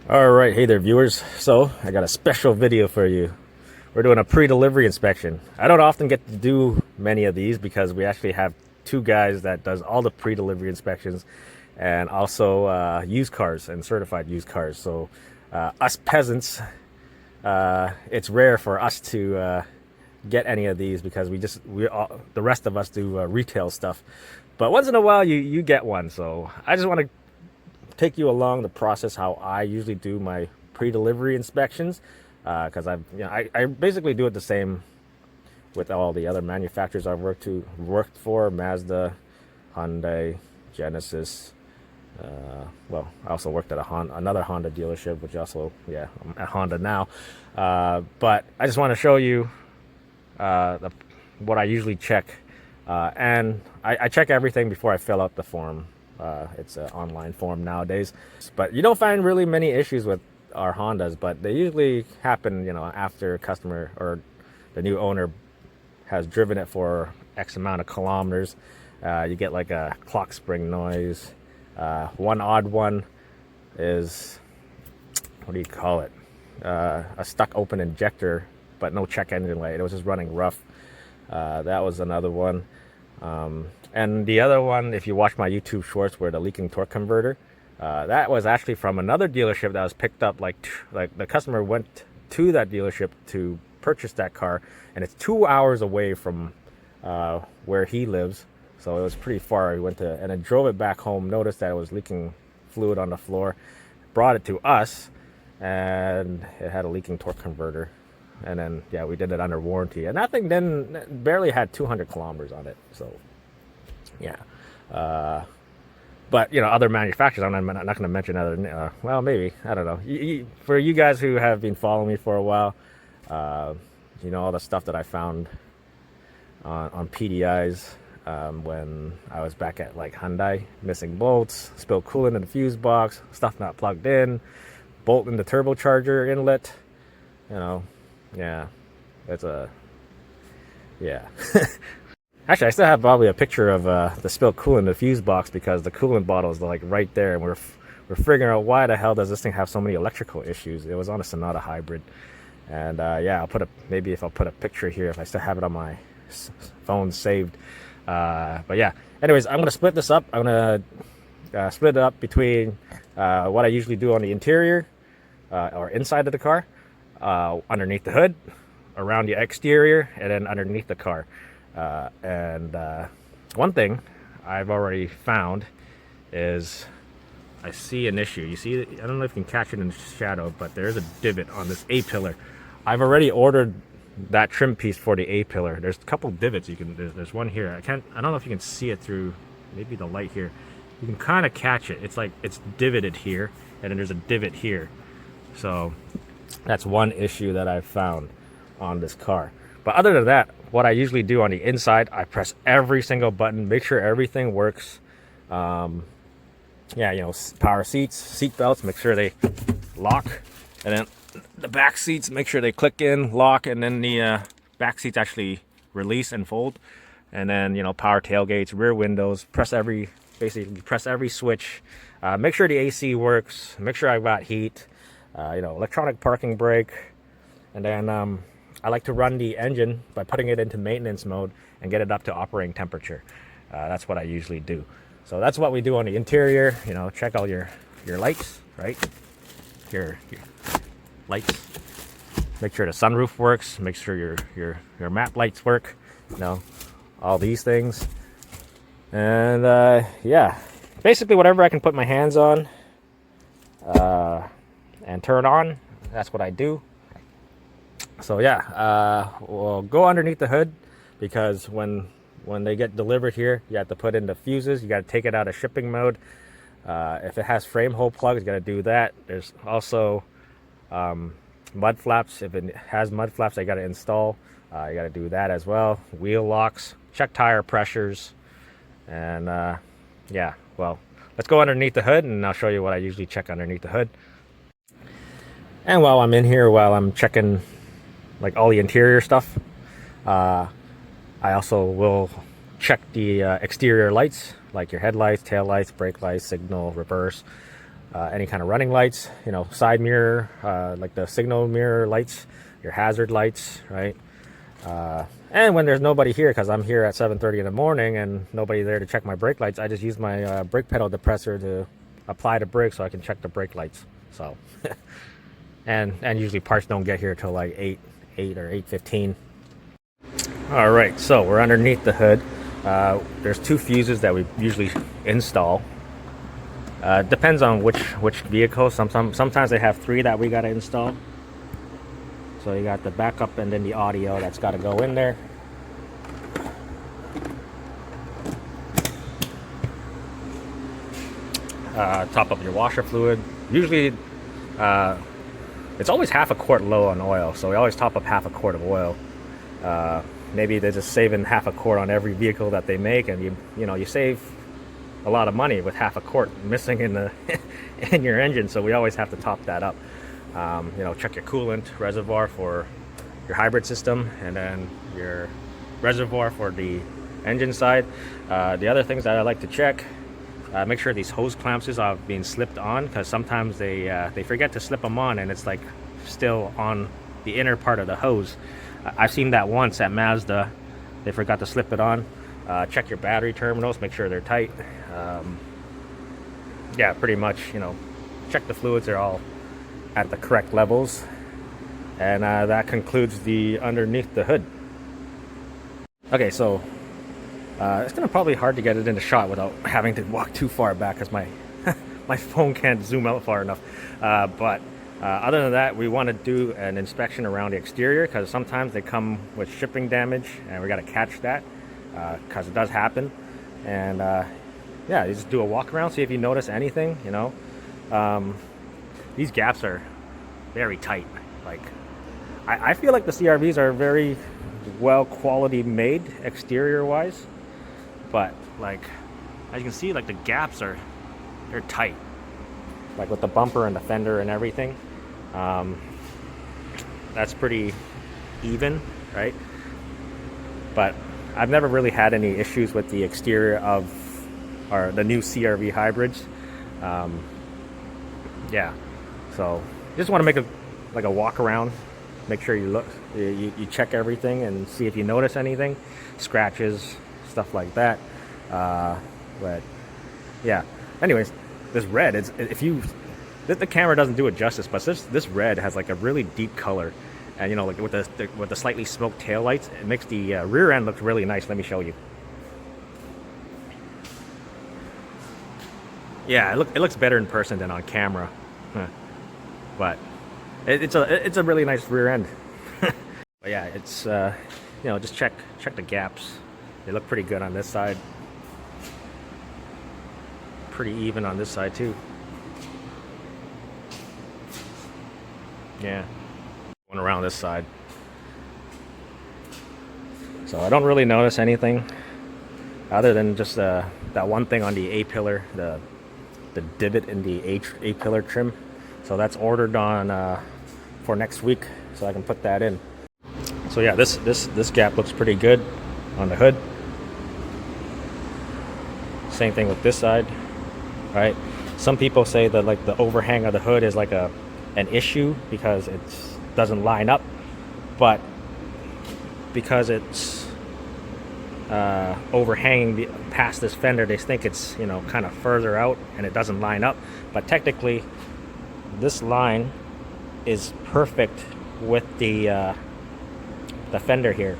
All right, hey there, viewers. So I got a special video for you. We're doing a pre-delivery inspection. I don't often get to do many of these because we actually have two guys that does all the pre-delivery inspections, and also used cars and certified used cars. So us peasants, it's rare for us to get any of these because the rest of us do retail stuff. But once in a while, you get one. So I just want to take you along the process how I usually do my pre-delivery inspections, because I basically do it the same with all the other manufacturers I've worked for: Mazda, Hyundai, Genesis. Well, I also worked at another Honda dealership, which also, yeah, I'm at Honda now. But I just want to show you what I usually check, and I check everything before I fill out the form. It's an online form nowadays, but you don't find really many issues with our Hondas, but they usually happen, after a customer or the new owner has driven it for X amount of kilometers. You get like a clock spring noise. One odd one is, what do you call it? A stuck open injector, but no check engine light. It was just running rough. That was another one. And the other one, if you watch my YouTube shorts, where the leaking torque converter, that was actually from another dealership that was picked up. Like the customer went to that dealership to purchase that car, and it's 2 hours away from where he lives. So it was pretty far. He went to, and then drove it back home, noticed that it was leaking fluid on the floor, brought it to us, and it had a leaking torque converter. And then, yeah, we did it under warranty, and that thing then barely had 200 kilometers on it. So yeah, but other manufacturers, I'm not going to mention other, well, maybe, I don't know. For you guys who have been following me for a while, all the stuff that I found on PDIs, when I was back at like Hyundai: missing bolts, spilled coolant in the fuse box, stuff not plugged in, bolt in the turbocharger inlet. Yeah, yeah. Actually, I still have probably a picture of the spilled coolant in the fuse box, because the coolant bottle is like right there, and we're figuring out why the hell does this thing have so many electrical issues. It was on a Sonata hybrid, and yeah, maybe if I'll put a picture here if I still have it on my phone saved. But yeah, anyways, I'm gonna split this up. I'm gonna split it up between what I usually do on the interior or inside of the car, underneath the hood, around the exterior, and then underneath the car. And one thing I've already found is I see an issue. You see, I don't know if you can catch it in the shadow, but there's a divot on this A-pillar. I've already ordered that trim piece for the A-pillar. There's a couple divots. There's one here. I don't know if you can see it through maybe the light here. You can kind of catch it. It's like it's divoted here, and then there's a divot here. So that's one issue that I've found on this car. But other than that, what I usually do on the inside, I press every single button, make sure everything works. Yeah, power seats, seat belts, make sure they lock. And then the back seats, make sure they click in, lock, and then the back seats actually release and fold. And then, power tailgates, rear windows, basically press every switch. Make sure the AC works, make sure I've got heat, electronic parking brake. And then I like to run the engine by putting it into maintenance mode and get it up to operating temperature. That's what I usually do. So that's what we do on the interior. Check all your lights, right? Your lights. Make sure the sunroof works. Make sure your map lights work. All these things. And yeah, basically whatever I can put my hands on and turn on, that's what I do. So yeah, we'll go underneath the hood, because when they get delivered here, you have to put in the fuses. You got to take it out of shipping mode. If it has frame hole plugs, you got to do that. There's also mud flaps. If it has mud flaps, I got to install. You got to do that as well. Wheel locks, check tire pressures, and yeah. Well, let's go underneath the hood, and I'll show you what I usually check underneath the hood. And while I'm in here, while I'm checking like all the interior stuff, I also will check the exterior lights, like your headlights, tail lights, brake lights, signal, reverse. any kind of running lights, side mirror, like the signal mirror lights, your hazard lights, right? And when there's nobody here, because I'm here at 7:30 in the morning and nobody there to check my brake lights, I just use my brake pedal depressor to apply the brake so I can check the brake lights. So, and usually parts don't get here till like 8 or 8:15. All right, so we're underneath the hood. There's 2 fuses that we usually install. Depends on which vehicle. Sometimes they have 3 that we got to install. So you got the backup and then the audio that's got to go in there. Top up your washer fluid. Usually it's always half a quart low on oil, so we always top up half a quart of oil. Maybe they're just saving half a quart on every vehicle that they make, and you save a lot of money with half a quart missing in the in your engine. So we always have to top that up. Check your coolant reservoir for your hybrid system, and then your reservoir for the engine side. The other things that I like to check, make sure these hose clamps are being slipped on, because sometimes they forget to slip them on and it's like still on the inner part of the hose. I've seen that once at Mazda. They forgot to slip it on. Check your battery terminals, make sure they're tight. Yeah, pretty much, check the fluids, they're all at the correct levels. And that concludes the underneath the hood. Okay, so it's gonna probably hard to get it in the shot without having to walk too far back, because my my phone can't zoom out far enough. But other than that, we want to do an inspection around the exterior, because sometimes they come with shipping damage and we got to catch that, because it does happen. And yeah, you just do a walk around, see if you notice anything. These gaps are very tight. Like, I feel like the CRVs are very well quality made exterior wise, but like as you can see, like the gaps they're tight, like with the bumper and the fender and everything. That's pretty even, right? But I've never really had any issues with the exterior of the new CRV hybrids. Yeah, so just want to make a walk around, make sure you check everything and see if you notice anything, scratches, stuff like that. But yeah, anyways, this red, the camera doesn't do it justice, but this red has like a really deep color, and like with the slightly smoked tail lights, it makes the rear end look really nice. Let me show you. Yeah, it looks better in person than on camera. But it's a really nice rear end. But yeah, it's just check the gaps. They look pretty good on this side. Pretty even on this side too. Yeah, going around this side. So I don't really notice anything other than just that one thing on the A-pillar, the divot in the A-pillar trim. So that's ordered on for next week, so I can put that in. So yeah, this gap looks pretty good on the hood. Same thing with this side, right? Some people say that like the overhang of the hood is like an issue because it doesn't line up, but because it's overhanging past this fender, they think it's kind of further out and it doesn't line up. But technically, this line is perfect with the fender here.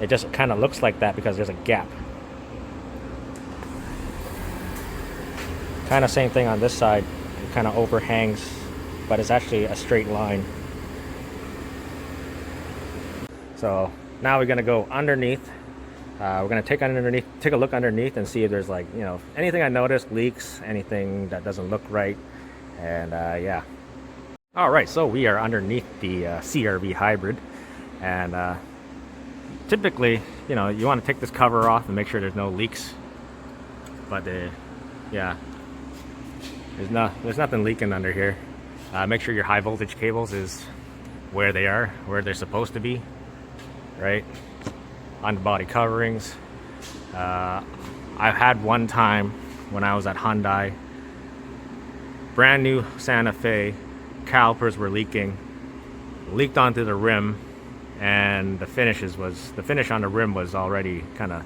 It just kind of looks like that because there's a gap. Kind of same thing on this side. It kind of overhangs, but it's actually a straight line. So now we're gonna go underneath. We're gonna take a look underneath and see if there's like anything I noticed, leaks, anything that doesn't look right. And yeah. All right, so we are underneath the CRV hybrid, and typically, you want to take this cover off and make sure there's no leaks. But yeah, there's nothing leaking under here. Make sure your high voltage cables is where they're supposed to be, right? On the body coverings. I've had one time when I was at Hyundai, brand new Santa Fe, calipers were leaking, leaked onto the rim, and the finish on the rim was already kind of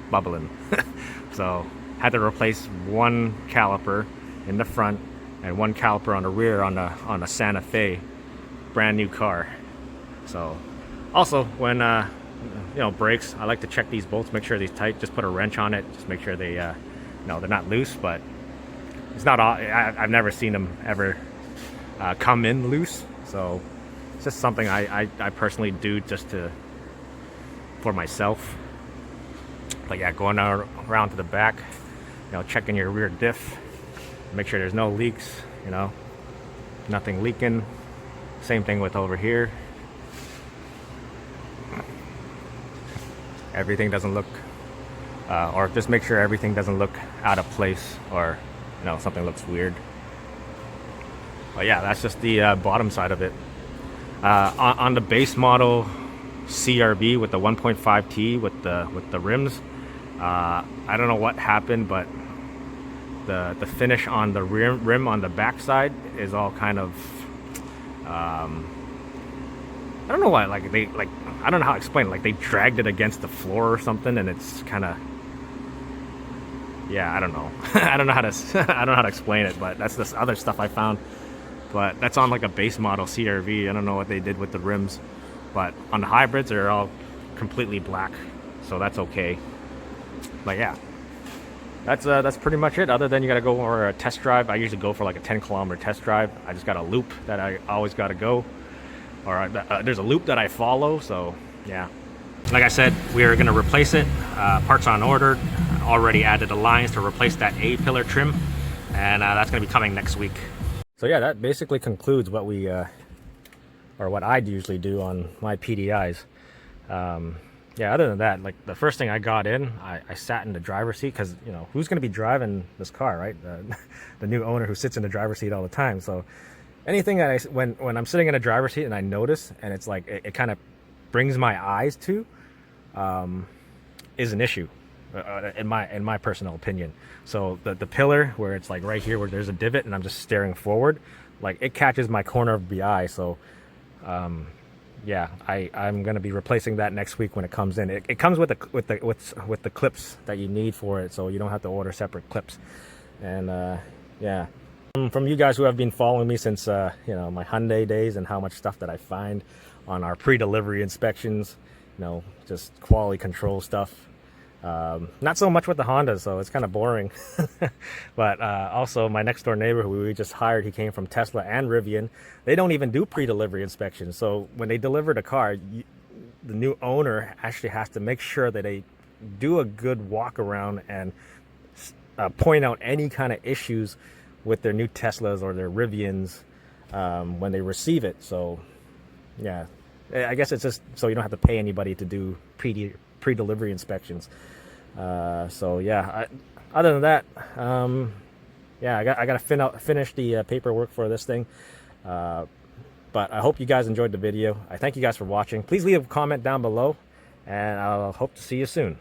bubbling. So had to replace one caliper in the front and one caliper on the rear on the Santa Fe, brand new car. So also when brakes, I like to check these bolts, make sure they're tight. Just put a wrench on it, just make sure they they're not loose. But it's not all, I've never seen them ever come in loose. So it's just something I personally do just for myself. But yeah, going around to the back, checking your rear diff, make sure there's no leaks, nothing leaking. Same thing with over here. Everything doesn't look, or just make sure everything doesn't look out of place, or something looks weird. But yeah, that's just the bottom side of it. On the base model CRB with the 1.5T with the rims, I don't know what happened, but the finish on the rim on the back side is all kind of I don't know why, I don't know how to explain it. Like they dragged it against the floor or something, and it's kind of, yeah, I don't know. I don't know how to explain it, but that's this other stuff I found. But that's on like a base model CRV. I don't know what they did with the rims, but on the hybrids they're all completely black, so that's okay. But yeah, that's pretty much it. Other than you got to go for a test drive. I usually go for like a 10-kilometer test drive. I just got a loop that I always got to go, or there's a loop that I follow. So yeah, like I said, we're gonna replace it. Parts on order. Already added the lines to replace that A-pillar trim, and that's gonna be coming next week. So yeah, that basically concludes what we or what I usually do on my PDIs. Yeah, other than that, like the first thing I got in, I sat in the driver's seat, because who's going to be driving this car, right? The new owner who sits in the driver's seat all the time. So anything that when I'm sitting in a driver's seat and I notice, and it's like it kind of brings my eyes to, is an issue, in my personal opinion. So the pillar where it's like right here where there's a divot and I'm just staring forward, like it catches my corner of the eye. So yeah, I'm gonna be replacing that next week when it comes in. It comes with the clips that you need for it, so you don't have to order separate clips. And yeah, from you guys who have been following me since my Hyundai days, and how much stuff that I find on our pre-delivery inspections, just quality control stuff. Not so much with the Hondas, so it's kind of boring. But also my next door neighbor who we just hired, he came from Tesla and Rivian. They don't even do pre-delivery inspections. So when they deliver the car, the new owner actually has to make sure that they do a good walk around and point out any kind of issues with their new Teslas or their Rivians when they receive it. So yeah, I guess it's just so you don't have to pay anybody to do pre-delivery inspections. So yeah, other than that, yeah, I got to finish the paperwork for this thing. But I hope you guys enjoyed the video. I thank you guys for watching. Please leave a comment down below, and I'll hope to see you soon.